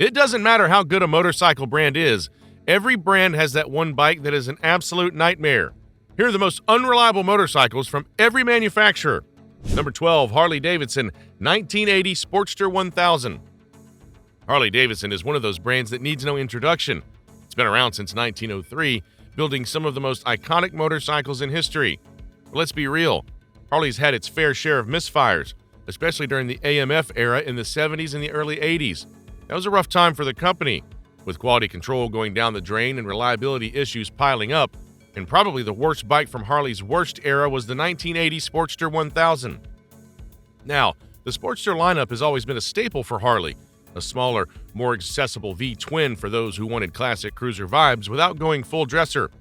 It doesn't matter how good a motorcycle brand is, every brand has that one bike that is an absolute nightmare. Here are the most unreliable motorcycles from every manufacturer. Number 12, Harley-Davidson 1980 Sportster 1000. Harley-Davidson is one of those brands that needs no introduction. It's been around since 1903, building some of the most iconic motorcycles in history. But let's be real, Harley's had its fair share of misfires, especially during the AMF era in the 70s and the early 80s. That was a rough time for the company, with quality control going down the drain and reliability issues piling up, and probably the worst bike from Harley's worst era was the 1980 Sportster 1000. Now, the Sportster lineup has always been a staple for Harley, a smaller, more accessible V-twin for those who wanted classic cruiser vibes without going full dresser.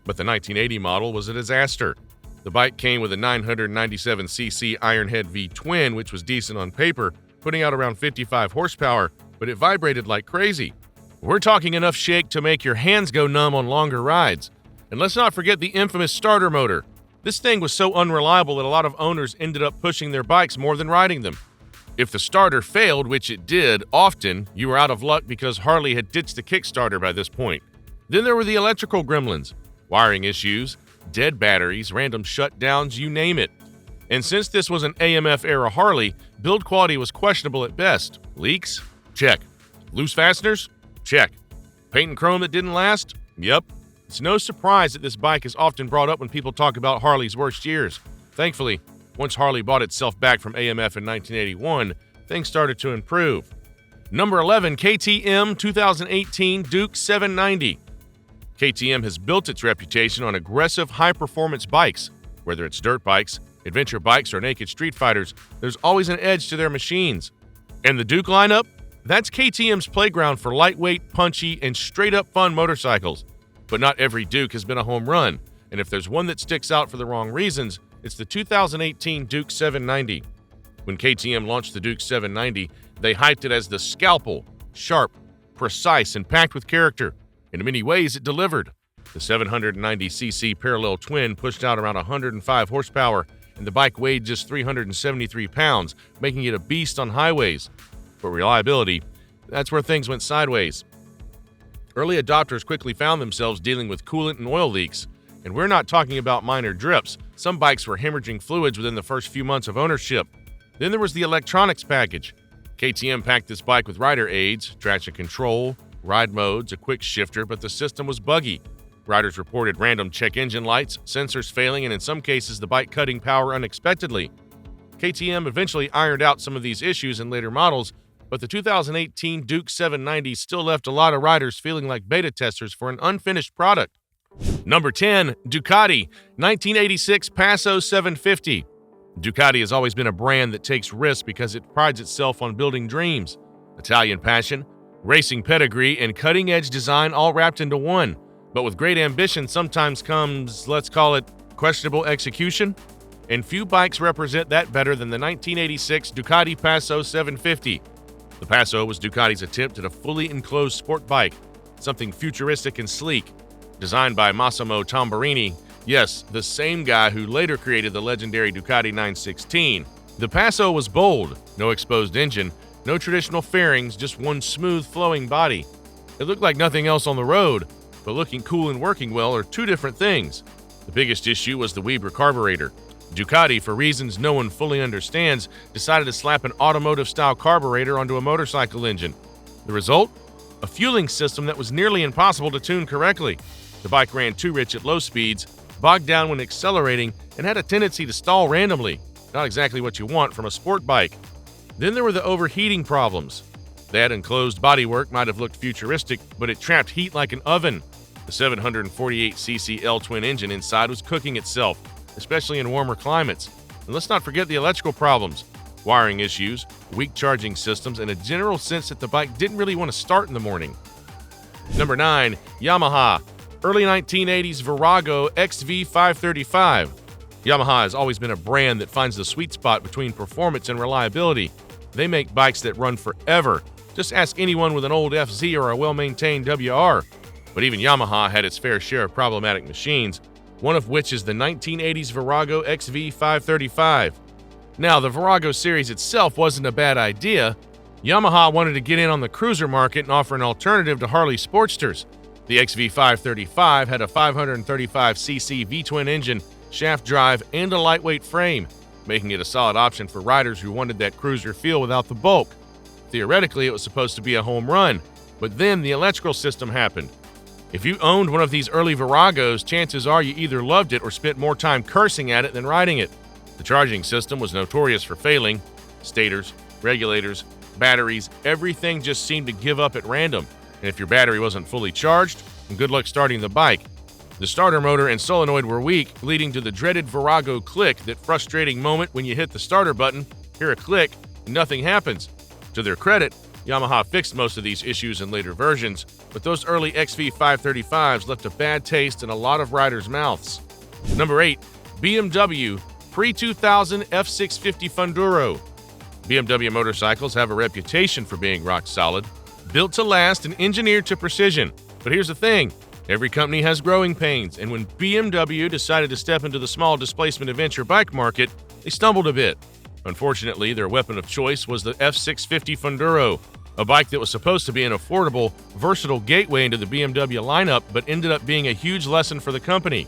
But the 1980 model was a disaster. The bike came with a 997cc Ironhead V-twin, which was decent on paper, putting out around 55 horsepower, but it vibrated like crazy. We're talking enough shake to make your hands go numb on longer rides. And let's not forget the infamous starter motor. This thing was so unreliable that a lot of owners ended up pushing their bikes more than riding them. If the starter failed, which it did often, you were out of luck because Harley had ditched the Kickstarter by this point. Then there were the electrical gremlins, wiring issues, dead batteries, random shutdowns, you name it. And since this was an AMF-era Harley, build quality was questionable at best. Leaks? Check. Loose fasteners? Check. Paint and chrome that didn't last? Yep. It's no surprise that this bike is often brought up when people talk about Harley's worst years. Thankfully, once Harley bought itself back from AMF in 1981, things started to improve. Number 11, KTM 2018 Duke 790. KTM has built its reputation on aggressive, high-performance bikes. Whether it's dirt bikes, adventure bikes, or naked street fighters, there's always an edge to their machines. And the Duke lineup? That's KTM's playground for lightweight, punchy, and straight-up fun motorcycles. But not every Duke has been a home run, and if there's one that sticks out for the wrong reasons, it's the 2018 Duke 790. When KTM launched the Duke 790, they hyped it as the scalpel, sharp, precise, and packed with character. In many ways, it delivered. The 790cc parallel twin pushed out around 105 horsepower, and the bike weighed just 373 pounds, making it a beast on highways. But reliability, that's where things went sideways. Early adopters quickly found themselves dealing with coolant and oil leaks. And we're not talking about minor drips. Some bikes were hemorrhaging fluids within the first few months of ownership. Then there was the electronics package. KTM packed this bike with rider aids, traction control, ride modes, a quick shifter, but the system was buggy. Riders reported random check engine lights, sensors failing, and in some cases the bike cutting power unexpectedly. KTM eventually ironed out some of these issues in later models, but the 2018 Duke 790 still left a lot of riders feeling like beta testers for an unfinished product. Number 10, Ducati 1986 Passo 750. Ducati has always been a brand that takes risks because it prides itself on building dreams. Italian passion, racing pedigree, and cutting-edge design all wrapped into one. But with great ambition sometimes comes, let's call it, questionable execution. And few bikes represent that better than the 1986 Ducati Passo 750. The Passo was Ducati's attempt at a fully enclosed sport bike, something futuristic and sleek. Designed by Massimo Tamburini, yes, the same guy who later created the legendary Ducati 916. The Passo was bold, no exposed engine, no traditional fairings, just one smooth flowing body. It looked like nothing else on the road, but looking cool and working well are two different things. The biggest issue was the Weber carburetor. Ducati, for reasons no one fully understands, decided to slap an automotive-style carburetor onto a motorcycle engine. The result? A fueling system that was nearly impossible to tune correctly. The bike ran too rich at low speeds, bogged down when accelerating, and had a tendency to stall randomly. Not exactly what you want from a sport bike. Then there were the overheating problems. That enclosed bodywork might have looked futuristic, but it trapped heat like an oven. The 748cc L-twin engine inside was cooking itself, especially in warmer climates. And let's not forget the electrical problems, wiring issues, weak charging systems, and a general sense that the bike didn't really want to start in the morning. Number 9, Yamaha, early 1980s Virago XV535. Yamaha has always been a brand that finds the sweet spot between performance and reliability. They make bikes that run forever. Just ask anyone with an old FZ or a well-maintained WR. But even Yamaha had its fair share of problematic machines, one of which is the 1980s Virago XV535. Now, the Virago series itself wasn't a bad idea, Yamaha wanted to get in on the cruiser market and offer an alternative to Harley Sportsters. The XV535 had a 535cc V-twin engine, shaft drive, and a lightweight frame, making it a solid option for riders who wanted that cruiser feel without the bulk. Theoretically, it was supposed to be a home run, but then the electrical system happened. If you owned one of these early Viragos, chances are you either loved it or spent more time cursing at it than riding it. The charging system was notorious for failing. Stators, regulators, batteries, everything just seemed to give up at random. And if your battery wasn't fully charged, then good luck starting the bike. The starter motor and solenoid were weak, leading to the dreaded Virago click, that frustrating moment when you hit the starter button, hear a click, and nothing happens. To their credit, Yamaha fixed most of these issues in later versions, but those early XV535s left a bad taste in a lot of riders' mouths. Number 8. BMW Pre-2000 F650 Funduro. BMW motorcycles have a reputation for being rock solid, built to last and engineered to precision. But here's the thing, every company has growing pains, and when BMW decided to step into the small displacement adventure bike market, they stumbled a bit. Unfortunately, their weapon of choice was the F650 Funduro, a bike that was supposed to be an affordable, versatile gateway into the BMW lineup, but ended up being a huge lesson for the company.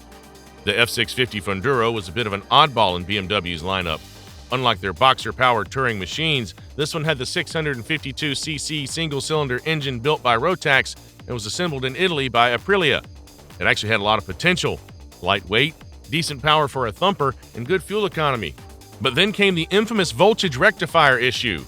The F650 Funduro was a bit of an oddball in BMW's lineup. Unlike their boxer-powered touring machines, this one had the 652cc single-cylinder engine built by Rotax and was assembled in Italy by Aprilia. It actually had a lot of potential: lightweight, decent power for a thumper, and good fuel economy. But then came the infamous voltage rectifier issue.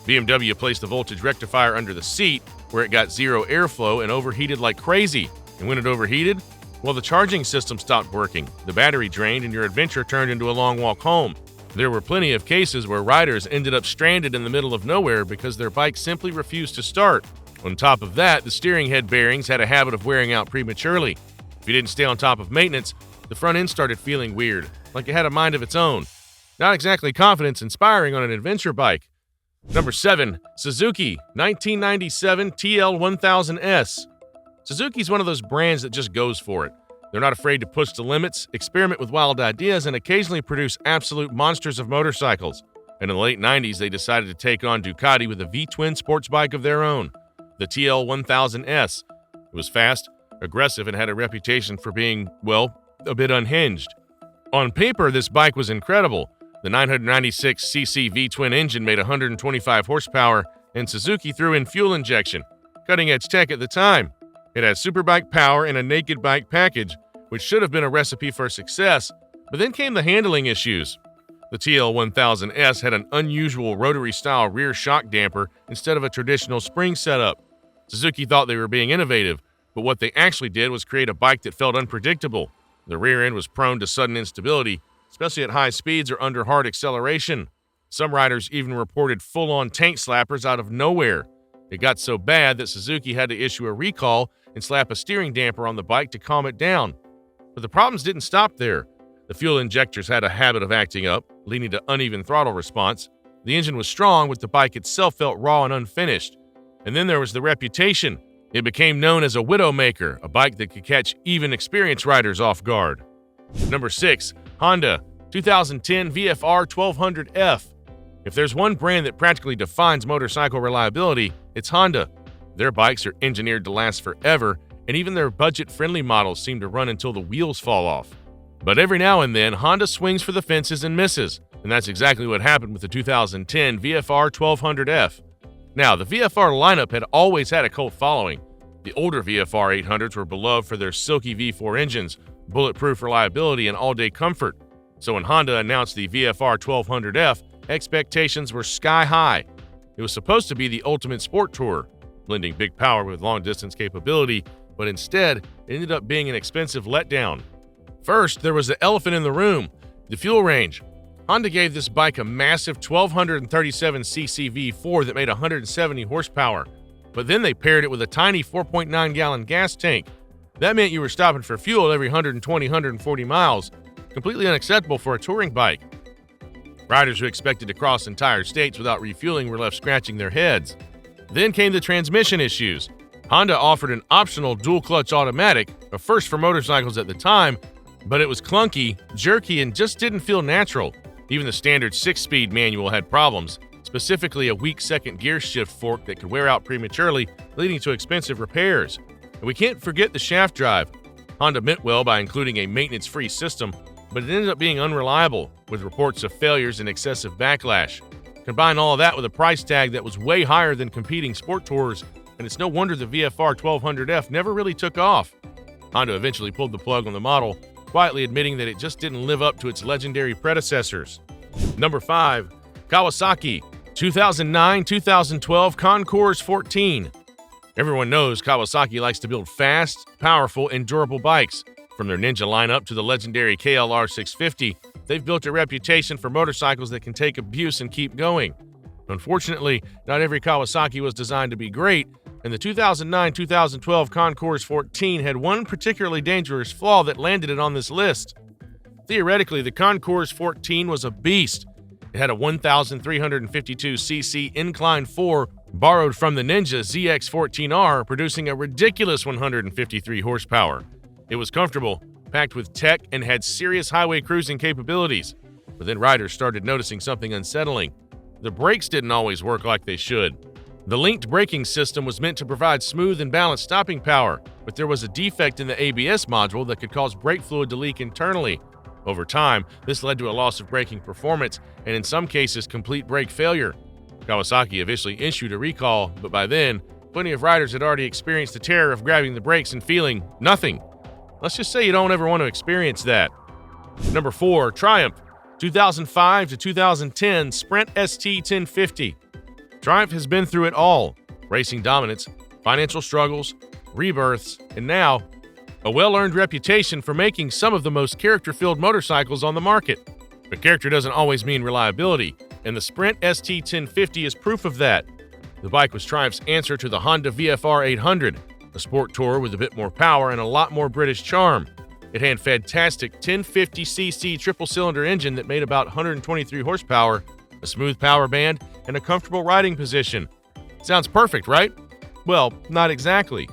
BMW placed the voltage rectifier under the seat, where it got zero airflow and overheated like crazy. And when it overheated, well, the charging system stopped working, the battery drained, and your adventure turned into a long walk home. There were plenty of cases where riders ended up stranded in the middle of nowhere because their bike simply refused to start. On top of that, the steering head bearings had a habit of wearing out prematurely. If you didn't stay on top of maintenance, the front end started feeling weird, like it had a mind of its own. Not exactly confidence-inspiring on an adventure bike. Number 7. Suzuki 1997 TL1000S. Suzuki's one of those brands that just goes for it. They're not afraid to push the limits, experiment with wild ideas, and occasionally produce absolute monsters of motorcycles. And in the late 90s, they decided to take on Ducati with a V-twin sports bike of their own, the TL1000S. It was fast, aggressive, and had a reputation for being, well, a bit unhinged. On paper, this bike was incredible. The 996cc V-twin engine made 125 horsepower, and Suzuki threw in fuel injection, cutting-edge tech at the time. It had superbike power and a naked bike package, which should have been a recipe for success, but then came the handling issues. The TL1000S had an unusual rotary-style rear shock damper instead of a traditional spring setup. Suzuki thought they were being innovative, but what they actually did was create a bike that felt unpredictable. The rear end was prone to sudden instability, especially at high speeds or under hard acceleration. Some riders even reported full-on tank slappers out of nowhere. It got so bad that Suzuki had to issue a recall and slap a steering damper on the bike to calm it down. But the problems didn't stop there. The fuel injectors had a habit of acting up, leading to uneven throttle response. The engine was strong, but the bike itself felt raw and unfinished. And then there was the reputation. It became known as a widowmaker, a bike that could catch even experienced riders off guard. Number 6. Honda 2010 VFR 1200F. If there's one brand that practically defines motorcycle reliability, it's Honda. Their bikes are engineered to last forever, and even their budget-friendly models seem to run until the wheels fall off. But every now and then, Honda swings for the fences and misses, and that's exactly what happened with the 2010 VFR 1200F. Now, the VFR lineup had always had a cult following. The older VFR 800s were beloved for their silky V4 engines, bulletproof reliability, and all-day comfort. So when Honda announced the VFR 1200F, expectations were sky high. It was supposed to be the ultimate sport tourer, blending big power with long-distance capability, but instead, it ended up being an expensive letdown. First, there was the elephant in the room, the fuel range. Honda gave this bike a massive 1237cc V4 that made 170 horsepower, but then they paired it with a tiny 4.9-gallon gas tank. That meant you were stopping for fuel every 120-140 miles, completely unacceptable for a touring bike. Riders who expected to cross entire states without refueling were left scratching their heads. Then came the transmission issues. Honda offered an optional dual-clutch automatic, a first for motorcycles at the time, but it was clunky, jerky, and just didn't feel natural. Even the standard 6-speed manual had problems, specifically a weak second gear shift fork that could wear out prematurely, leading to expensive repairs. And we can't forget the shaft drive. Honda meant well by including a maintenance-free system, but it ended up being unreliable, with reports of failures and excessive backlash. Combine all of that with a price tag that was way higher than competing sport tours, and it's no wonder the VFR 1200F never really took off. Honda eventually pulled the plug on the model, quietly admitting that it just didn't live up to its legendary predecessors. Number 5. Kawasaki 2009-2012 Concours 14. Everyone knows Kawasaki likes to build fast, powerful, and durable bikes. From their Ninja lineup to the legendary KLR 650, they've built a reputation for motorcycles that can take abuse and keep going. Unfortunately, not every Kawasaki was designed to be great, and the 2009-2012 Concours 14 had one particularly dangerous flaw that landed it on this list. Theoretically, the Concours 14 was a beast. It had a 1,352cc incline 4 borrowed from the Ninja ZX-14R, producing a ridiculous 153 horsepower. It was comfortable, packed with tech, and had serious highway cruising capabilities. But then riders started noticing something unsettling. The brakes didn't always work like they should. The linked braking system was meant to provide smooth and balanced stopping power, but there was a defect in the ABS module that could cause brake fluid to leak internally. Over time, this led to a loss of braking performance and in some cases complete brake failure. Kawasaki eventually issued a recall, but by then, plenty of riders had already experienced the terror of grabbing the brakes and feeling nothing. Let's just say you don't ever want to experience that. Number 4, Triumph 2005-2010 Sprint ST 1050. Triumph has been through it all: racing dominance, financial struggles, rebirths, and now a well-earned reputation for making some of the most character-filled motorcycles on the market. But character doesn't always mean reliability, and the Sprint ST 1050 is proof of that. The bike was Triumph's answer to the Honda VFR 800, a sport tourer with a bit more power and a lot more British charm. It had a fantastic 1050cc triple-cylinder engine that made about 123 horsepower, a smooth power band, and a comfortable riding position. Sounds perfect, right? Well, not exactly.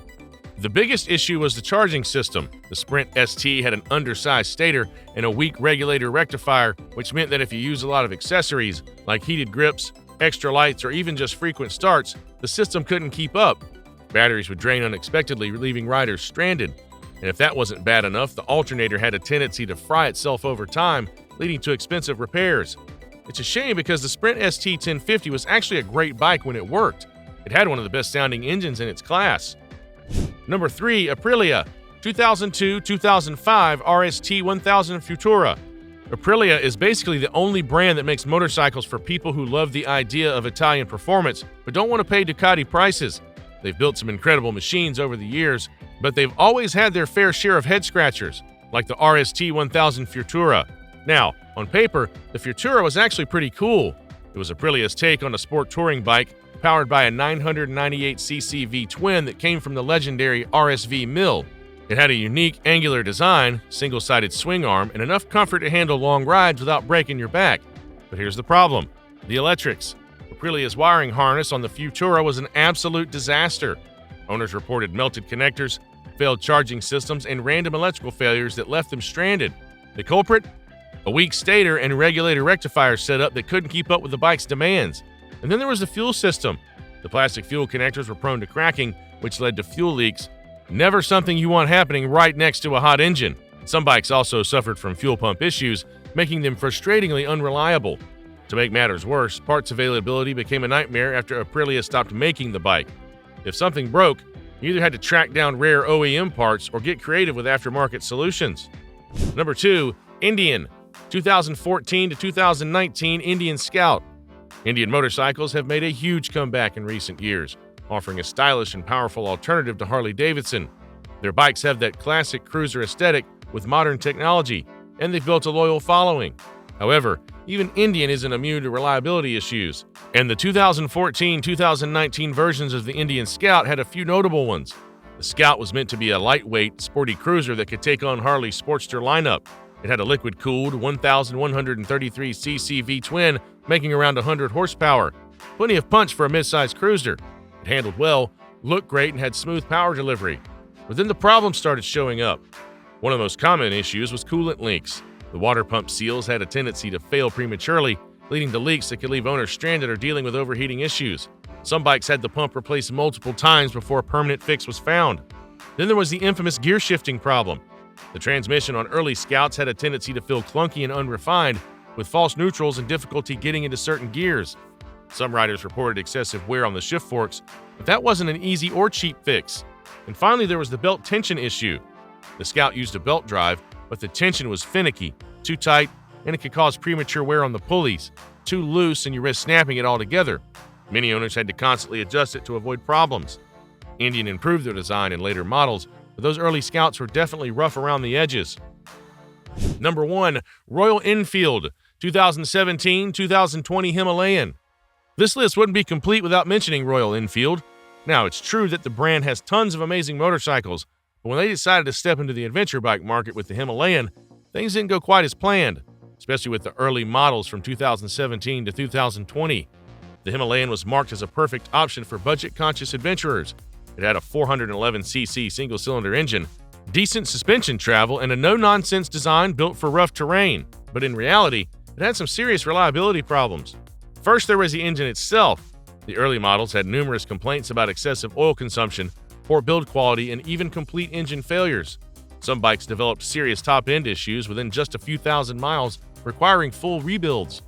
The biggest issue was the charging system. The Sprint ST had an undersized stator and a weak regulator rectifier, which meant that if you use a lot of accessories, like heated grips, extra lights, or even just frequent starts, the system couldn't keep up. Batteries would drain unexpectedly, leaving riders stranded. And if that wasn't bad enough, the alternator had a tendency to fry itself over time, leading to expensive repairs. It's a shame because the Sprint ST 1050 was actually a great bike when it worked. It had one of the best sounding engines in its class. Number 3, Aprilia 2002-2005 RST 1000 Futura. Aprilia is basically the only brand that makes motorcycles for people who love the idea of Italian performance but don't want to pay Ducati prices. They've built some incredible machines over the years, but they've always had their fair share of head scratchers, like the RST 1000 Futura. Now, on paper, the Futura was actually pretty cool. It was Aprilia's take on a sport touring bike powered by a 998cc V-twin that came from the legendary RSV mill. It had a unique angular design, single-sided swing arm, and enough comfort to handle long rides without breaking your back. But here's the problem: the electrics. Aprilia's wiring harness on the Futura was an absolute disaster. Owners reported melted connectors, failed charging systems, and random electrical failures that left them stranded. The culprit? A weak stator and regulator rectifier setup that couldn't keep up with the bike's demands. And then there was the fuel system. The plastic fuel connectors were prone to cracking, which led to fuel leaks. Never something you want happening right next to a hot engine. Some bikes also suffered from fuel pump issues, making them frustratingly unreliable. To make matters worse, parts availability became a nightmare after Aprilia stopped making the bike. If something broke, you either had to track down rare OEM parts or get creative with aftermarket solutions. Number 2, Indian 2014-2019 Indian Scout. Indian motorcycles have made a huge comeback in recent years, offering a stylish and powerful alternative to Harley-Davidson. Their bikes have that classic cruiser aesthetic with modern technology, and they've built a loyal following. However, even Indian isn't immune to reliability issues, and the 2014-2019 versions of the Indian Scout had a few notable ones. The Scout was meant to be a lightweight, sporty cruiser that could take on Harley's Sportster lineup. It had a liquid-cooled 1,133cc V-twin making around 100 horsepower. Plenty of punch for a mid-sized cruiser. It handled well, looked great, and had smooth power delivery. But then the problems started showing up. One of the most common issues was coolant leaks. The water pump seals had a tendency to fail prematurely, leading to leaks that could leave owners stranded or dealing with overheating issues. Some bikes had the pump replaced multiple times before a permanent fix was found. Then there was the infamous gear shifting problem. The transmission on early Scouts had a tendency to feel clunky and unrefined, with false neutrals and difficulty getting into certain gears. Some riders reported excessive wear on the shift forks, but that wasn't an easy or cheap fix. And finally, there was the belt tension issue. The Scout used a belt drive, but the tension was finicky, too tight, and it could cause premature wear on the pulleys. Too loose and you risk snapping it altogether. Many owners had to constantly adjust it to avoid problems. Indian improved their design in later models, but those early Scouts were definitely rough around the edges. Number 1. Royal Enfield 2017-2020 Himalayan. This list wouldn't be complete without mentioning Royal Enfield. Now, it's true that the brand has tons of amazing motorcycles, but when they decided to step into the adventure bike market with the Himalayan, things didn't go quite as planned, especially with the early models from 2017 to 2020. The Himalayan was marked as a perfect option for budget-conscious adventurers. It had a 411cc single-cylinder engine, decent suspension travel, and a no-nonsense design built for rough terrain. But in reality, it had some serious reliability problems. First, there was the engine itself. The early models had numerous complaints about excessive oil consumption, poor build quality, and even complete engine failures. Some bikes developed serious top-end issues within just a few thousand miles, requiring full rebuilds.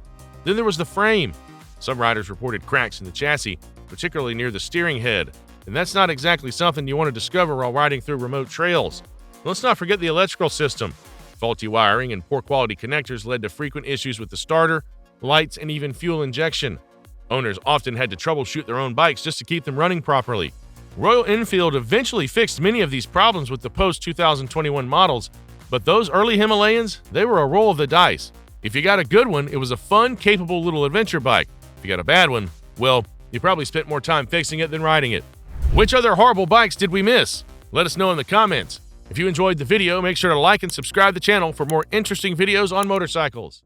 Then there was the frame. Some riders reported cracks in the chassis, particularly near the steering head, and that's not exactly something you want to discover while riding through remote trails. Let's not forget the electrical system. Faulty wiring and poor quality connectors led to frequent issues with the starter, lights, and even fuel injection. Owners often had to troubleshoot their own bikes just to keep them running properly. Royal Enfield eventually fixed many of these problems with the post-2021 models, but those early Himalayans, they were a roll of the dice. If you got a good one, it was a fun, capable little adventure bike. If you got a bad one, well, you probably spent more time fixing it than riding it. Which other horrible bikes did we miss? Let us know in the comments. If you enjoyed the video, make sure to like and subscribe the channel for more interesting videos on motorcycles.